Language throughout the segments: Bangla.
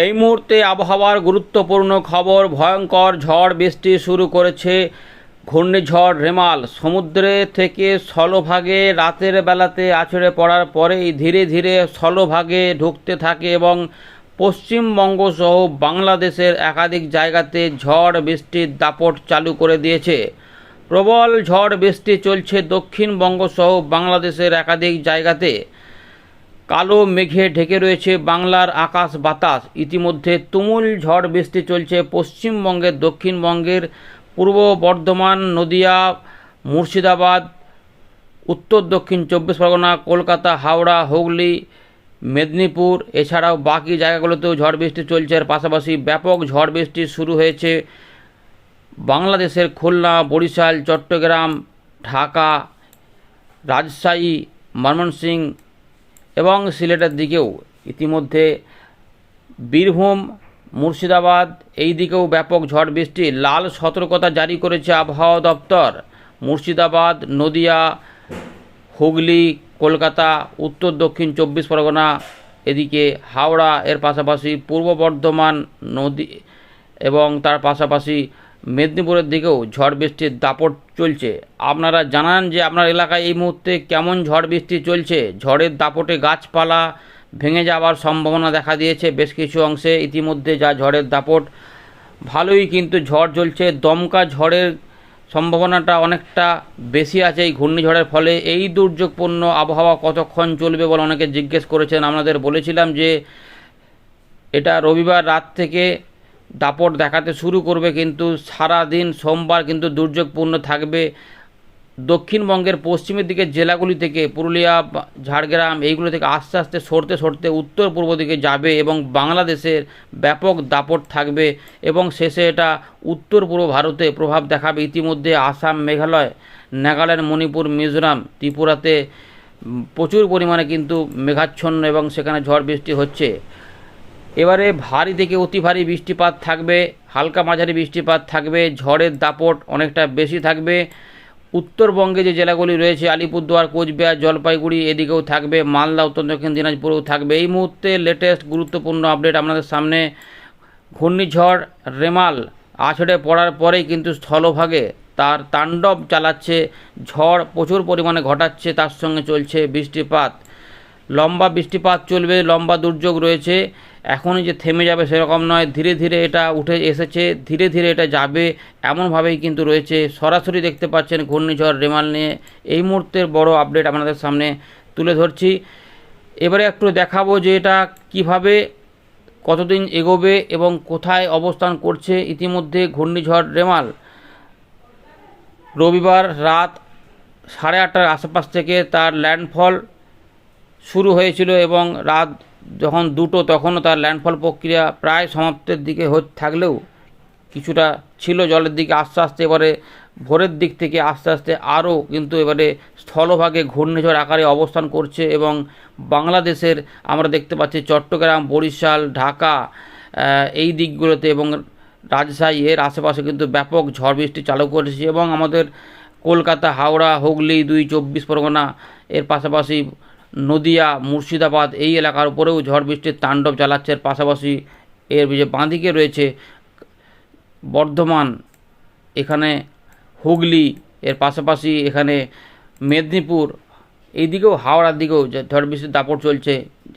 এই মুহূর্তে আবহাওয়ার গুরুত্বপূর্ণ খবর। ভয়ঙ্কর ঝড় বৃষ্টি শুরু করেছে ঘূর্ণিঝড় রেমাল। সমুদ্রে থেকে স্থলভাগে রাতের বেলাতে আছড়ে পড়ার পরেই ধীরে ধীরে স্থলভাগে ঢুকতে থাকে এবং পশ্চিমবঙ্গ সহ বাংলাদেশের একাধিক জায়গাতে ঝড় বৃষ্টির দাপট চালু করে দিয়েছে। প্রবল ঝড় বৃষ্টি চলছে দক্ষিণবঙ্গ সহ বাংলাদেশের একাধিক জায়গাতে। কালো মেঘে ঢেকে রয়েছে বাংলার আকাশ বাতাস। ইতিমধ্যে তুমুল ঝড় বৃষ্টি চলছে পশ্চিমবঙ্গের, দক্ষিণবঙ্গের পূর্ব বর্ধমান, নদিয়া, মুর্শিদাবাদ, উত্তর দক্ষিণ 24 পরগনা, কলকাতা, হাওড়া, হুগলি, মেদিনীপুর, এছাড়াও বাকি জায়গাগুলোতেও ঝড় বৃষ্টি চলছে। এর পাশাপাশি ব্যাপক ঝড় বৃষ্টি শুরু হয়েছে বাংলাদেশের খুলনা, বরিশাল, চট্টগ্রাম, ঢাকা, রাজশাহী, ময়মনসিংহ এবং সিলেটের দিকেও। ইতিমধ্যে বীরভূম, মুর্শিদাবাদ এই দিকেও ব্যাপক ঝড় বৃষ্টি। লাল সতর্কতা জারি করেছে আবহাওয়া দপ্তর। মুর্শিদাবাদ, নদিয়া, হুগলি, কলকাতা, উত্তর দক্ষিণ 24 পরগনা, এদিকে হাওড়া, এর পাশাপাশি পূর্ব বর্ধমান, নদী এবং তার পাশাপাশি মেদিনীপুরের দিকেও ঝড় বৃষ্টির দাপট চলছে। আপনারা জানান যে আপনার এলাকায় এই মুহূর্তে কেমন ঝড় বৃষ্টি চলছে। ঝড়ের দাপটে গাছপালা ভেঙে যাওয়ার সম্ভাবনা দেখা দিয়েছে বেশ কিছু অংশে। ইতিমধ্যে যা ঝড়ের দাপট, ভালোই কিন্তু ঝড় চলছে। দমকা ঝড়ের সম্ভাবনাটা অনেকটা বেশি আছে এই ঘূর্ণিঝড়ের ফলে। এই দুর্যোগপূর্ণ আবহাওয়া কতক্ষণ চলবে বলে অনেকে জিজ্ঞেস করেছেন। আপনাদের বলেছিলাম যে এটা রবিবার রাত থেকে দাপট দেখাতে শুরু করবে, কিন্তু সারা দিন সোমবার কিন্তু দুর্যোগপূর্ণ থাকবে। দক্ষিণবঙ্গের পশ্চিমের দিকের জেলাগুলি থেকে, পুরুলিয়া, ঝাড়গ্রাম এইগুলো থেকে আস্তে আস্তে সরতে সরতে উত্তর পূর্ব দিকে যাবে এবং বাংলাদেশের ব্যাপক দাপট থাকবে এবং শেষে এটা উত্তর পূর্ব ভারতে প্রভাব দেখাবে। ইতিমধ্যে আসাম, মেঘালয়, নাগাল্যান্ড, মণিপুর, মিজোরাম, ত্রিপুরাতে প্রচুর পরিমাণে কিন্তু মেঘাচ্ছন্ন এবং সেখানে ঝড় বৃষ্টি হচ্ছে। এবারে ভারী থেকে অতি ভারী বৃষ্টিপাত থাকবে, হালকা মাঝারি বৃষ্টিপাত থাকবে। ঝড়ের দাপট অনেকটা বেশি থাকবে। উত্তরবঙ্গে যে জেলাগুলি রয়েছে, আলিপুরদুয়ার, কোচবিহার, জলপাইগুড়ি এদিকেও থাকবে, মালদা, উত্তর দক্ষিণ দিনাজপুরেও থাকবে। এই মুহূর্তে লেটেস্ট গুরুত্বপূর্ণ আপডেট আপনাদের সামনে। ঘূর্ণিঝড় রেমাল আছড়ে পড়ার পরেই কিন্তু স্থলভাগে তার তাণ্ডব চালাচ্ছে। ঝড় প্রচুর পরিমাণে ঘটাচ্ছে, তার সঙ্গে চলছে বৃষ্টিপাত। লম্বা বৃষ্টিপাত চলবে, লম্বা দুর্যোগ রয়েছে। এখনই যে থেমে যাবে সেরকম নয়, ধীরে ধীরে এটা উঠে এসেছে, ধীরে ধীরে এটা যাবে, এমনভাবেই কিন্তু রয়েছে। সরাসরি দেখতে পাচ্ছেন ঘূর্ণিঝড় রেমাল নিয়ে এই মুহূর্তের বড় আপডেট আপনাদের সামনে তুলে ধরছি। এবারে একটু দেখাবো যে এটা কিভাবে কতদিন এগোবে এবং কোথায় অবস্থান করছে। ইতিমধ্যে ঘূর্ণিঝড় রেমাল রবিবার রাত 8:30টার আশেপাশ থেকে তার ল্যান্ডফল শুরু হয়েছিল এবং রাত যখন 2টো তখনও তার ল্যান্ডফল প্রক্রিয়া প্রায় সমাপ্তের দিকে থাকলেও কিছুটা ছিল জলের দিকে আস্তে আস্তে। এবারে ভোরের দিক থেকে আস্তে আস্তে আরও কিন্তু এবারে স্থলভাগে ঘূর্ণিঝড় আকারে অবস্থান করছে এবং বাংলাদেশের আমরা দেখতে পাচ্ছি চট্টগ্রাম, বরিশাল, ঢাকা এই দিকগুলোতে এবং রাজশাহী এর আশেপাশে কিন্তু ব্যাপক ঝড় বৃষ্টি চালু করেছে এবং আমাদের কলকাতা, হাওড়া, হুগলি, 24 পরগনা, এর পাশাপাশি নদিয়া, মুর্শিদাবাদ এই এলাকার উপরেও ঝড় বৃষ্টির তাণ্ডব চালাচ্ছে। এর পাশাপাশি এর যে বাঁদিকে রয়েছে বর্ধমান, এখানে হুগলি, এর পাশাপাশি এখানে মেদিনীপুর, এই দিকেও হাওড়ার দিকেও ঝড় বৃষ্টির দাপট চলছে।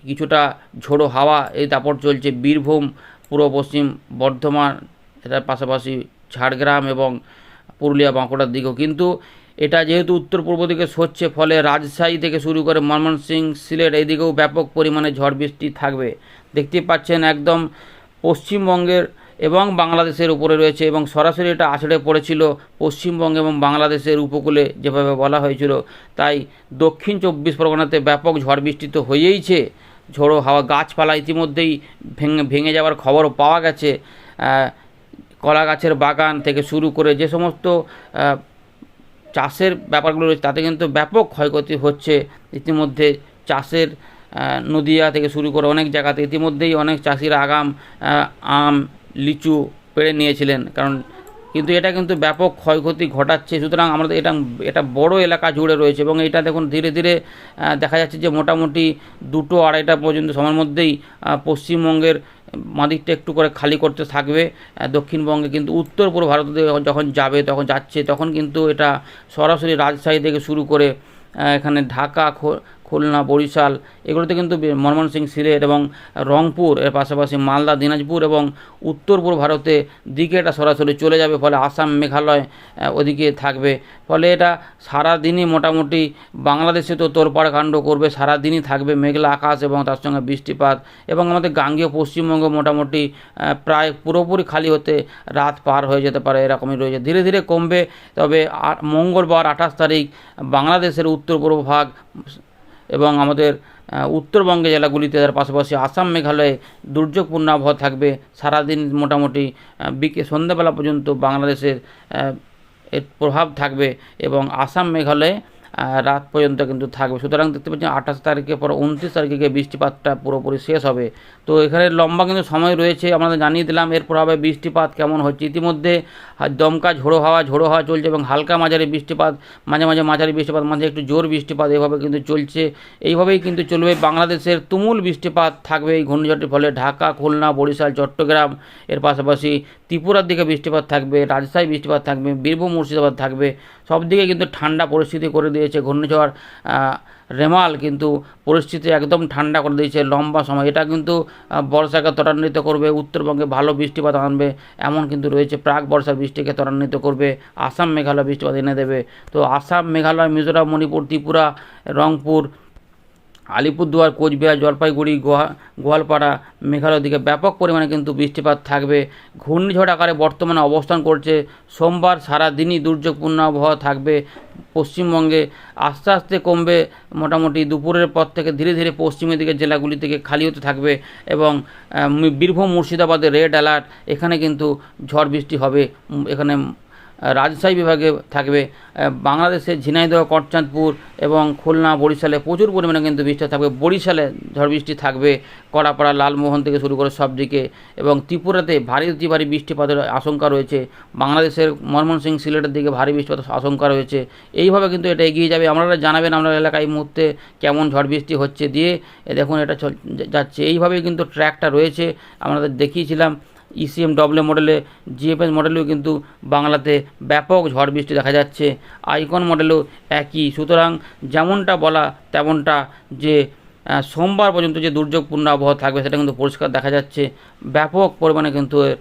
কিছুটা ঝোড়ো হাওয়া এই দাপট চলছে বীরভূম, পূর্ব পশ্চিম বর্ধমান, এটার পাশাপাশি ঝাড়গ্রাম এবং পুরুলিয়া, বাঁকুড়ার দিকেও। কিন্তু এটা যেহেতু উত্তর পূর্ব দিকে সরছে, ফলে রাজশাহী থেকে শুরু করে ময়মনসিংহ, সিলেট এই দিকেও ব্যাপক পরিমাণে ঝড় বৃষ্টি থাকবে। দেখতে পাচ্ছেন একদম পশ্চিমবঙ্গের এবং বাংলাদেশের উপরে রয়েছে এবং সরাসরি এটা আছড়ে পড়েছিল পশ্চিমবঙ্গ এবং বাংলাদেশের উপকূলে যেভাবে বলা হয়েছিল। তাই দক্ষিণ 24 পরগনাতে ব্যাপক ঝড় বৃষ্টি তো হয়েইছে। ঝোড়ো হাওয়া, গাছপালা ইতিমধ্যেই ভেঙে যাওয়ার খবরও পাওয়া গেছে। কলা গাছের বাগান থেকে শুরু করে যে সমস্ত চাষের ব্যাপারগুলো রয়েছে তাতে কিন্তু ব্যাপক ক্ষয়ক্ষতি হচ্ছে। ইতিমধ্যে চাষের নদিয়া থেকে শুরু করে অনেক জায়গাতে ইতিমধ্যেই অনেক চাষিরা আগাম, আম, লিচু পেড়ে নিয়েছিলেন, কারণ কিন্তু এটা কিন্তু ব্যাপক ক্ষয়ক্ষতি ঘটাচ্ছে। সুতরাং আমাদের এটা বড় এলাকা জুড়ে রয়েছে এবং এটা দেখুন ধীরে ধীরে দেখা যাচ্ছে যে মোটামুটি 2-2-2:30 পর্যন্ত সময়ের মধ্যেই পশ্চিমবঙ্গের মাদিকটা একটু করে খালি করতে থাকবে দক্ষিণবঙ্গে। কিন্তু উত্তর পূর্ব ভারতে যখন যাবে তখন কিন্তু এটা সরাসরি রাজশাহী থেকে শুরু করে এখানে ঢাকা, খুলনা, বরিশাল এগুলোতে কিন্তু ময়মনসিংহ, সিলেট এবং রংপুর, এর পাশাপাশি মালদা, দিনাজপুর এবং উত্তর পূর্ব ভারতে দিকে এটা সরাসরি চলে যাবে। ফলে আসাম, মেঘালয় ওদিকে থাকবে। ফলে এটা সারাদিনই মোটামুটি বাংলাদেশে তো তোলপাড় কাণ্ড করবে, সারাদিনই থাকবে মেঘলা আকাশ এবং তার সঙ্গে বৃষ্টিপাত। এবং আমাদের গাঙ্গেয় পশ্চিমবঙ্গ মোটামুটি প্রায় পুরোপুরি খালি হতে রাত পার হয়ে যেতে পারে, এরকমই রয়েছে। ধীরে ধীরে কমবে। তবে মঙ্গলবার 28 তারিখ বাংলাদেশের উত্তর পূর্ব ভাগ এবং আমাদের উত্তরবঙ্গে জেলাগুলিতে, তার পাশাপাশি আসাম, মেঘালয়ে দুর্যোগপূর্ণ আবহাওয়া থাকবে সারাদিন। মোটামুটি সন্ধ্যাবেলা পর্যন্ত বাংলাদেশের এর প্রভাব থাকবে এবং আসাম, মেঘালয়ে রাত পর্যন্ত কিন্তু থাকবে। সুতরাং দেখতে পাচ্ছেন 28 তারিখের পর 29 তারিখে গিয়ে বৃষ্টিপাতটা পুরোপুরি শেষ হবে। তো এখানে লম্বা কিন্তু সময় রয়েছে। আমাদের জানিয়ে দিলাম এর প্রভাবে বৃষ্টিপাত কেমন হচ্ছে। ইতিমধ্যে দমকা ঝোড়ো হাওয়া চলছে এবং হালকা মাঝারি বৃষ্টিপাত, মাঝে মাঝে মাঝারি বৃষ্টিপাত, মাঝে একটু জোর বৃষ্টিপাত এভাবে কিন্তু চলছে। এইভাবেই কিন্তু চলবে। বাংলাদেশের তুমুল বৃষ্টিপাত থাকবে এই ঘূর্ণিঝড়টির ফলে। ঢাকা, খুলনা, বরিশাল, চট্টগ্রাম, এর পাশাপাশি ত্রিপুরার দিকে বৃষ্টিপাত থাকবে, রাজশাহী বৃষ্টিপাত থাকবে, বীরভূম, মুর্শিদাবাদ থাকবে। সব দিকে কিন্তু ঠান্ডা পরিস্থিতি করে দিয়েছে ঘূর্ণিঝড় রেমাল। কিন্তু পরিস্থিতি একদম ঠান্ডা করে দিয়েছে লম্বা সময়। এটা কিন্তু বর্ষাকে ত্বরান্বিত করবে, উত্তরবঙ্গে ভালো বৃষ্টিপাত আনবে এমন কিন্তু রয়েছে। প্রাক বর্ষার বৃষ্টিকে ত্বরান্বিত করবে, আসাম, মেঘালয় বৃষ্টিপাত এনে দেবে। তো আসাম, মেঘালয়, মিজোরাম, মণিপুর, ত্রিপুরা, রংপুর, আলিপুরদুয়ার, কোচবিহার, জলপাইগুড়ি, গোয়ালপাড়া, মেঘালয়ের দিকে ব্যাপক পরিমাণে কিন্তু বৃষ্টিপাত থাকবে। ঘূর্ণিঝড় আকারে বর্তমানে অবস্থান করছে। সোমবার সারাদিনই দুর্যোগপূর্ণ আবহাওয়া থাকবে পশ্চিমবঙ্গে। আস্তে আস্তে কমবে, মোটামুটি দুপুরের পর থেকে ধীরে ধীরে পশ্চিমের দিকে জেলাগুলি থেকে খালি হতে থাকবে এবং বীরভূম, মুর্শিদাবাদে রেড অ্যালার্ট। এখানে কিন্তু ঝড় বৃষ্টি হবে। এখানে রাজশাহী বিভাগে থাকবে। বাংলাদেশের ঝিনাইদহ, করচাঁদপুর এবং খুলনা, বরিশালে প্রচুর পরিমাণে কিন্তু বৃষ্টি থাকবে। বরিশালে ঝড় বৃষ্টি থাকবে, কড়াপাড়া, লালমোহন থেকে শুরু করে সব দিকে। এবং ত্রিপুরাতে ভারী বৃষ্টিপাতের আশঙ্কা রয়েছে। বাংলাদেশের ময়মনসিংহ, সিলেটের দিকে ভারী বৃষ্টিপাতের আশঙ্কা রয়েছে। এইভাবে কিন্তু এটা এগিয়ে যাবে। আপনারা জানাবেন আপনার এলাকায় এই মুহূর্তে কেমন ঝড় বৃষ্টি হচ্ছে। দিয়ে দেখুন এটা যাচ্ছে। এইভাবেই কিন্তু ট্র্যাকটা রয়েছে। আপনাদের দেখিয়েছিলাম ECMW মডেলে, GFS মডেলেও কিন্তু বাংলাতে ব্যাপক ঝড় বৃষ্টি দেখা যাচ্ছে। আইকন মডেলেও একই। সুতরাং যেমনটা বলা তেমনটা যে সোমবার পর্যন্ত যে দুর্যোগপূর্ণ আবহাওয়া থাকবে সেটা কিন্তু পরিষ্কার দেখা যাচ্ছে। ব্যাপক পরিমাণে কিন্তু এর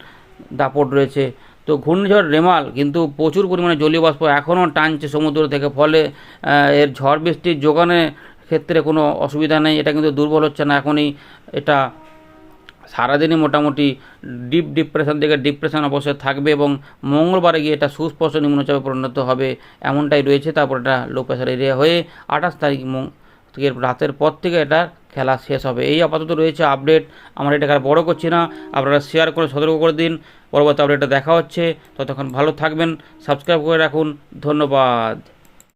দাপট রয়েছে। তো ঘূর্ণিঝড় রেমাল কিন্তু প্রচুর পরিমাণে জলীয় বাষ্প এখনও টানছে সমুদ্র থেকে। ফলে এর ঝড় বৃষ্টির যোগানের ক্ষেত্রে কোনো অসুবিধা নেই। এটা কিন্তু দুর্বল হচ্ছে না এখনই। এটা সারাদিনই মোটামুটি ডিপ্রেশন থেকে ডিপ্রেশন অবস্থায় থাকবে এবং মঙ্গলবারে গিয়ে এটা সুস্পষ্ট নিম্নচাপে পরিণত হবে এমনটাই রয়েছে। তারপর এটা লো প্রেশার এরিয়া হয়ে 28 তারিখ থেকে রাতের পর থেকে এটা খেলা শেষ হবে। এই আপাতত রয়েছে আপডেট। আমরা এটাকে আর বড় করছি না, আপনারা শেয়ার করে সতর্ক করে দিন। পরবর্তী আপডেটটা দেখা হচ্ছে। ততক্ষণ ভালো থাকবেন, সাবস্ক্রাইব করে রাখুন। ধন্যবাদ।